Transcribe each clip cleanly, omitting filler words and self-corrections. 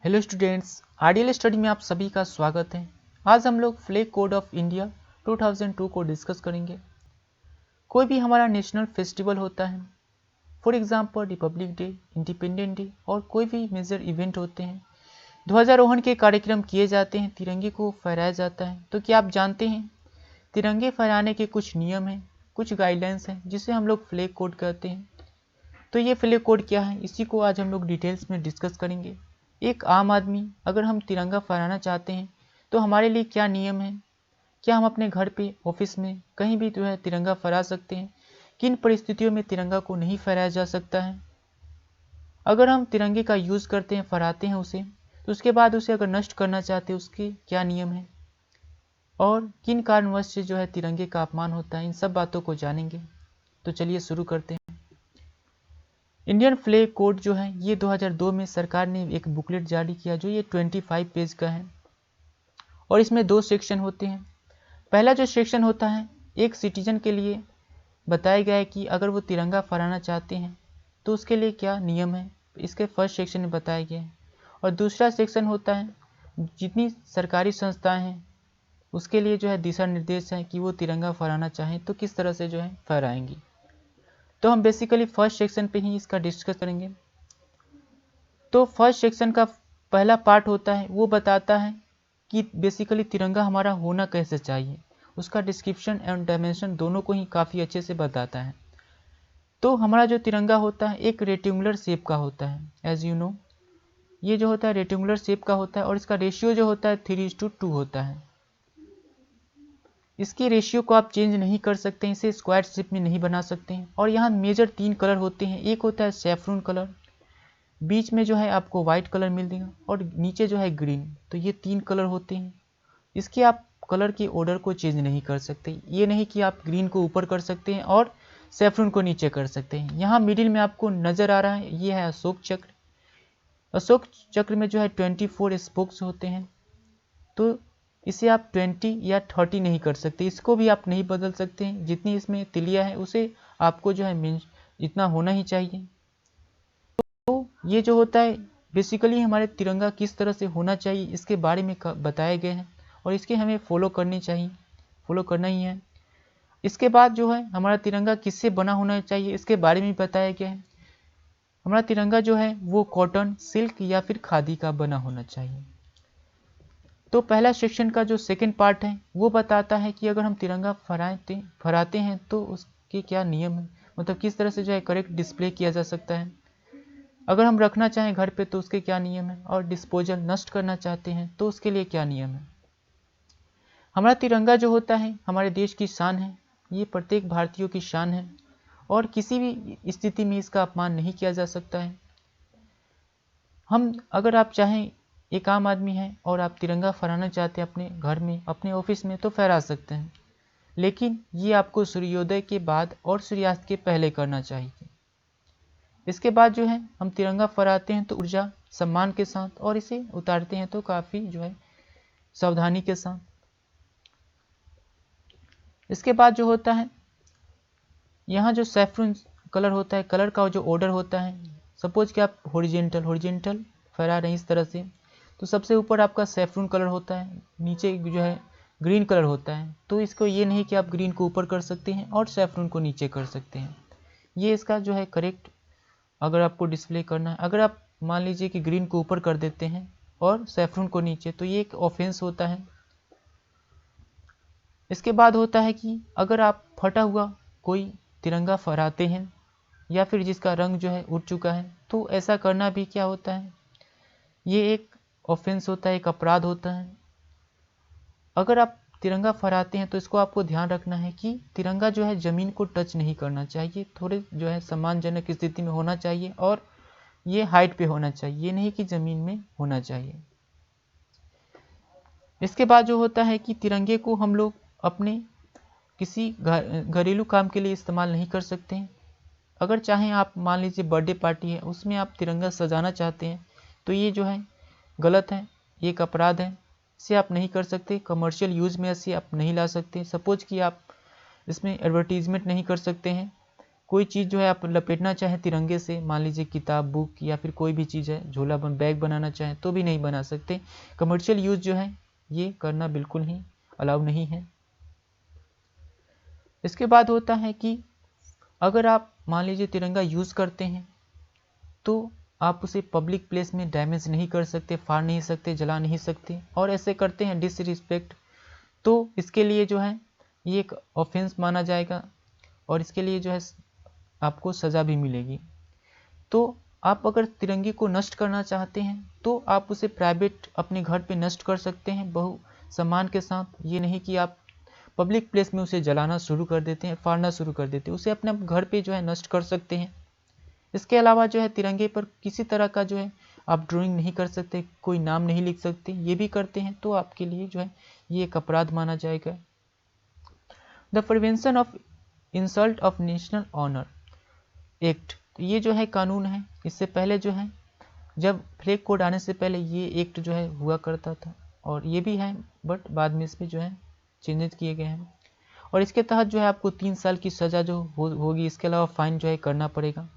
Hello students, आरडीएल study में आप सभी का स्वागत है। आज हम लोग फ्लैग कोड ऑफ इंडिया 2002 को डिस्कस करेंगे। कोई भी हमारा नेशनल फेस्टिवल होता है, for example Republic day, independence day और कोई भी मेजर इवेंट होते हैं, ध्वजारोहण के कार्यक्रम किए जाते हैं, तिरंगे को फहराया जाता है। तो क्या आप जानते हैं तिरंगे फहराने के कुछ नियम हैं, कुछ गाइडलाइंस हैं जिसे हम लोग फ्लैग कोड कहते हैं। तो ये फ्लैग कोड क्या है, इसी को आज हम लोग डिटेल्स में डिस्कस करेंगे। एक आम आदमी अगर हम तिरंगा फहराना चाहते हैं तो हमारे लिए क्या नियम है, क्या हम अपने घर पे, ऑफिस में, कहीं भी जो है तिरंगा फहरा सकते हैं, किन परिस्थितियों में तिरंगा को नहीं फहराया जा सकता है। अगर हम तिरंगे का यूज़ करते हैं, फहराते हैं उसे, तो उसके बाद उसे अगर नष्ट करना चाहते हैं उसके क्या नियम है और किन कारणवश से जो है तिरंगे का अपमान होता है, इन सब बातों को जानेंगे। तो चलिए शुरू करते हैं। इंडियन फ्लैग कोड जो है ये 2002 में सरकार ने एक बुकलेट जारी किया जो ये 25 पेज का है और इसमें 2 सेक्शन होते हैं। पहला जो सेक्शन होता है एक सिटीजन के लिए बताया गया है कि अगर वो तिरंगा फहराना चाहते हैं तो उसके लिए क्या नियम है, इसके फर्स्ट सेक्शन में बताया गया है। और दूसरा सेक्शन होता है जितनी सरकारी संस्थाएं हैं उसके लिए जो है दिशा निर्देश है कि वो तिरंगा फहराना चाहें तो किस तरह से जो है फहराएंगी। तो हम बेसिकली फर्स्ट सेक्शन पे ही इसका डिस्कस करेंगे। तो फर्स्ट सेक्शन का पहला पार्ट होता है वो बताता है कि बेसिकली तिरंगा हमारा होना कैसे चाहिए, उसका डिस्क्रिप्शन एंड डायमेंशन दोनों को ही काफ़ी अच्छे से बताता है। तो हमारा जो तिरंगा होता है एक रेक्टेंगुलर शेप का होता है, एज यू नो ये जो होता है रेक्टेंगुलर शेप का होता है और इसका रेशियो जो होता है 3:2 होता है। इसकी रेशियो को आप चेंज नहीं कर सकते, इसे स्क्वायर शेप में नहीं बना सकते हैं। और यहाँ मेजर 3 कलर होते हैं, एक होता है सैफरन कलर, बीच में जो है आपको वाइट कलर मिल देगा और नीचे जो है ग्रीन। तो ये 3 कलर होते हैं। इसके आप कलर के ऑर्डर को चेंज नहीं कर सकते, ये नहीं कि आप ग्रीन को ऊपर कर सकते हैं और सैफरन को नीचे कर सकते हैं। यहाँ मिडिल में आपको नज़र आ रहा है ये है अशोक चक्र। अशोक चक्र में जो है 24 स्पोक्स होते हैं, तो इसे आप 20 या 30 नहीं कर सकते, इसको भी आप नहीं बदल सकते हैं। जितनी इसमें तिलिया है उसे आपको जो है मीन्स इतना होना ही चाहिए। तो ये जो होता है बेसिकली हमारे तिरंगा किस तरह से होना चाहिए इसके बारे में बताए गए हैं और इसके हमें फॉलो करनी चाहिए, फॉलो करना ही है। इसके बाद जो है हमारा तिरंगा किससे बना होना चाहिए इसके बारे में बताया गया है। हमारा तिरंगा जो है वो कॉटन, सिल्क या फिर खादी का बना होना चाहिए। तो पहला सेक्शन का जो सेकंड पार्ट है वो बताता है कि अगर हम तिरंगा फहराते हैं तो उसके क्या नियम है, मतलब किस तरह से जो है करेक्ट डिस्प्ले किया जा सकता है। अगर हम रखना चाहें घर पे तो उसके क्या नियम है, और डिस्पोजल नष्ट करना चाहते हैं तो उसके लिए क्या नियम है। हमारा तिरंगा जो होता है हमारे देश की शान है, ये प्रत्येक भारतीयों की शान है और किसी भी स्थिति में इसका अपमान नहीं किया जा सकता है। हम अगर आप चाहें, एक आम आदमी है और आप तिरंगा फहराना चाहते हैं अपने घर में, अपने ऑफिस में, तो फहरा सकते हैं, लेकिन ये आपको सूर्योदय के बाद और सूर्यास्त के पहले करना चाहिए। इसके बाद जो है हम तिरंगा फहराते हैं तो ऊर्जा सम्मान के साथ, और इसे उतारते हैं तो काफ़ी जो है सावधानी के साथ। इसके बाद जो होता है यहाँ जो सैफरन कलर होता है, कलर का जो ऑर्डर होता है, सपोज कि आप हॉरिजेंटल फहरा रहे हैं इस तरह से, तो सबसे ऊपर आपका सैफरन कलर होता है, नीचे जो है ग्रीन कलर होता है। तो इसको ये नहीं कि आप ग्रीन को ऊपर कर सकते हैं और सैफरन को नीचे कर सकते हैं, ये इसका जो है करेक्ट अगर आपको डिस्प्ले करना है। अगर आप मान लीजिए कि ग्रीन को ऊपर कर देते हैं और सैफरन को नीचे, तो ये एक ऑफेंस होता है। इसके बाद होता है कि अगर आप फटा हुआ कोई तिरंगा फहराते हैं या फिर जिसका रंग जो है उड़ चुका है, तो ऐसा करना भी क्या होता है, ये एक ऑफेंस होता है, एक अपराध होता है। अगर आप तिरंगा फहराते हैं तो इसको आपको ध्यान रखना है कि तिरंगा जो है ज़मीन को टच नहीं करना चाहिए, थोड़े जो है सम्मानजनक स्थिति में होना चाहिए और ये हाइट पे होना चाहिए, ये नहीं कि ज़मीन में होना चाहिए। इसके बाद जो होता है कि तिरंगे को हम लोग अपने किसी घरेलू काम के लिए इस्तेमाल नहीं कर सकते हैं। अगर चाहें आप, मान लीजिए बर्थडे पार्टी है उसमें आप तिरंगा सजाना चाहते हैं तो ये जो है गलत है, ये एक अपराध है, इसे आप नहीं कर सकते। कमर्शियल यूज़ में इसे आप नहीं ला सकते। सपोज कि आप इसमें एडवर्टीजमेंट नहीं कर सकते हैं कोई चीज़ जो है आप लपेटना चाहें तिरंगे से, मान लीजिए किताब, बुक या फिर कोई भी चीज़ है, झोला बैग बनाना चाहें तो भी नहीं बना सकते। कमर्शियल यूज़ जो है ये करना बिल्कुल ही अलाउ नहीं है। इसके बाद होता है कि अगर आप मान लीजिए तिरंगा यूज़ करते हैं तो आप उसे पब्लिक प्लेस में डैमेज नहीं कर सकते, फाड़ नहीं सकते, जला नहीं सकते, और ऐसे करते हैं डिसरिस्पेक्ट, तो इसके लिए जो है ये एक ऑफेंस माना जाएगा और इसके लिए जो है आपको सज़ा भी मिलेगी। तो आप अगर तिरंगे को नष्ट करना चाहते हैं तो आप उसे प्राइवेट अपने घर पे नष्ट कर सकते हैं बहु सम्मान के साथ। ये नहीं कि आप पब्लिक प्लेस में उसे जलाना शुरू कर देते हैं, फाड़ना शुरू कर देते हैं, उसे अपने घर पे जो है नष्ट कर सकते हैं। इसके अलावा जो है तिरंगे पर किसी तरह का जो है आप ड्राइंग नहीं कर सकते, कोई नाम नहीं लिख सकते। ये भी करते हैं तो आपके लिए जो है ये एक अपराध माना जाएगा। The prevention of insult of national honour act, ये जो है कानून है। इससे पहले जो है जब फ्लैग कोड आने से पहले ये एक्ट जो है हुआ करता था और ये भी है, बट बाद में इसमें जो है चेंजेस किए गए हैं। और इसके तहत जो है आपको 3 साल की सज़ा जो होगी, इसके अलावा फाइन जो है करना पड़ेगा।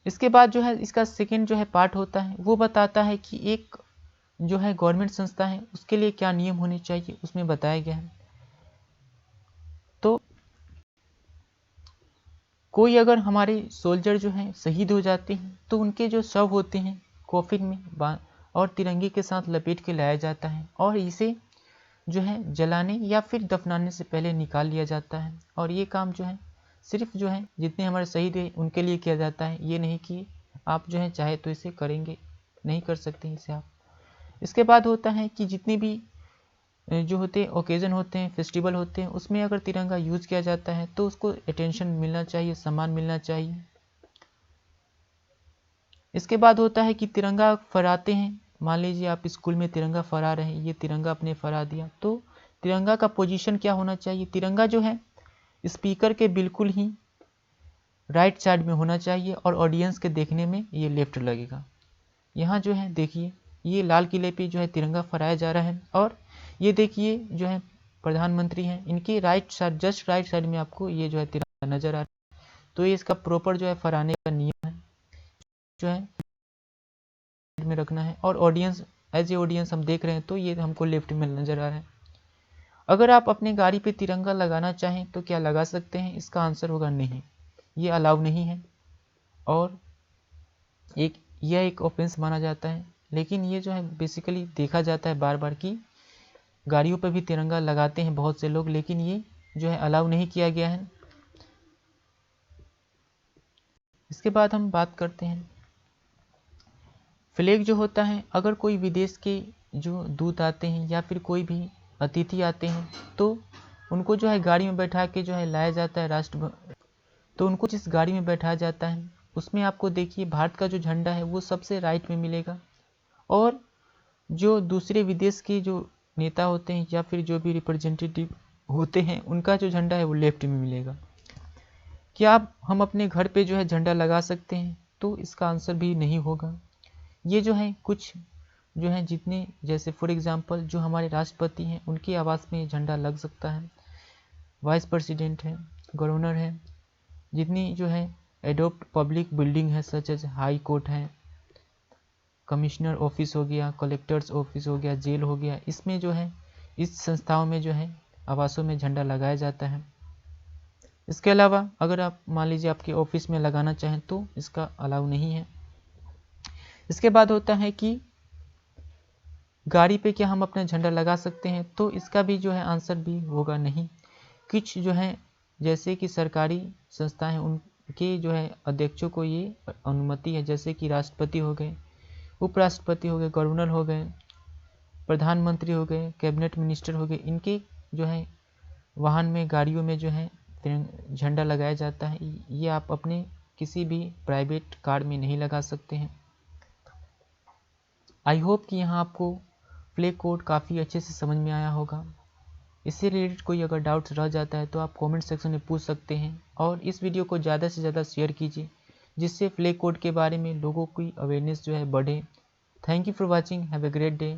इसके बाद जो है इसका सेकेंड जो है पार्ट होता है, वो बताता है कि एक जो है गवर्नमेंट संस्था है उसके लिए क्या नियम होने चाहिए, उसमें बताया गया है। तो कोई अगर हमारे सोल्जर जो हैं शहीद हो जाते हैं तो उनके जो शव होते हैं कॉफिन में और तिरंगे के साथ लपेट के लाया जाता है और इसे जो है जलाने या फिर दफनाने से पहले निकाल लिया जाता है। और ये काम जो है सिर्फ जो है जितने हमारे शहीद हुए उनके लिए किया जाता है, ये नहीं कि आप जो है चाहे तो इसे करेंगे, नहीं कर सकते इसे आप। इसके बाद होता है कि जितने भी जो होते हैं ओकेज़न होते हैं, फेस्टिवल होते हैं, उसमें अगर तिरंगा यूज़ किया जाता है तो उसको अटेंशन मिलना चाहिए, सम्मान मिलना चाहिए। इसके बाद होता है कि तिरंगा फहराते हैं, मान लीजिए आप स्कूल में तिरंगा फहरा रहे हैं, ये तिरंगा आपने फहरा दिया तो तिरंगा का पोजीशन क्या होना चाहिए। तिरंगा जो है स्पीकर के बिल्कुल ही राइट साइड में होना चाहिए और ऑडियंस के देखने में ये लेफ्ट लगेगा। यहाँ जो है देखिए ये लाल किले पे जो है तिरंगा फहराया जा रहा है और ये देखिए जो है प्रधानमंत्री हैं, इनके right side, just right side में आपको ये जो है तिरंगा नजर आ रहा है। तो ये इसका प्रॉपर जो है फहराने का नियम है, जो है में रखना है और ऑडियंस एज ए ऑडियंस हम देख रहे हैं तो ये हमको लेफ्ट में नजर आ रहा है। अगर आप अपने गाड़ी पे तिरंगा लगाना चाहें तो क्या लगा सकते हैं, इसका आंसर होगा नहीं, ये अलाउ नहीं है और यह एक ऑफेंस माना जाता है। लेकिन ये जो है बेसिकली देखा जाता है बार बार कि गाड़ियों पर भी तिरंगा लगाते हैं बहुत से लोग, लेकिन ये जो है अलाउ नहीं किया गया है। इसके बाद हम बात करते हैं फ्लैग जो होता है, अगर कोई विदेश के जो दूत आते हैं या फिर कोई भी अतिथि आते हैं तो उनको जो है गाड़ी में बैठा के जो है लाया जाता है तो उनको जिस गाड़ी में बैठाया जाता है उसमें आपको देखिए भारत का जो झंडा है वो सबसे राइट में मिलेगा और जो दूसरे विदेश के जो नेता होते हैं या फिर जो भी रिप्रेजेंटेटिव होते हैं उनका जो झंडा है वो लेफ्ट में मिलेगा। क्या हम अपने घर पे जो है झंडा लगा सकते हैं, तो इसका आंसर भी नहीं होगा। ये जो है कुछ जो है जितने जैसे फॉर एग्जांपल जो हमारे राष्ट्रपति हैं उनके आवास में झंडा लग सकता है, वाइस प्रेसिडेंट है, गवर्नर है, जितनी जो है एडोप्ट पब्लिक बिल्डिंग है सच एज हाई कोर्ट है, कमिश्नर ऑफिस हो गया, कलेक्टर्स ऑफिस हो गया, जेल हो गया, इसमें जो है इस संस्थाओं में जो है आवासों में झंडा लगाया जाता है। इसके अलावा अगर आप मान लीजिए आपके ऑफिस में लगाना चाहें तो इसका अलाउ नहीं है। इसके बाद होता है कि गाड़ी पे क्या हम अपना झंडा लगा सकते हैं, तो इसका भी जो है आंसर भी होगा नहीं। कुछ जो है जैसे कि सरकारी संस्था हैं उनके जो है अध्यक्षों को ये अनुमति है, जैसे कि राष्ट्रपति हो गए, उपराष्ट्रपति हो गए, गवर्नर हो गए, प्रधानमंत्री हो गए, कैबिनेट मिनिस्टर हो गए, इनके जो है वाहन में गाड़ियों में जो है झंडा लगाया जाता है। ये आप अपने किसी भी प्राइवेट कार में नहीं लगा सकते हैं। आई होप कि यहाँ आपको फ्लैग कोड काफ़ी अच्छे से समझ में आया होगा। इससे रिलेटेड कोई अगर डाउट्स रह जाता है तो आप कमेंट सेक्शन में पूछ सकते हैं और इस वीडियो को ज़्यादा से ज़्यादा शेयर कीजिए जिससे फ्लैग कोड के बारे में लोगों की अवेयरनेस जो है बढ़े। Thank you for watching, have a great day.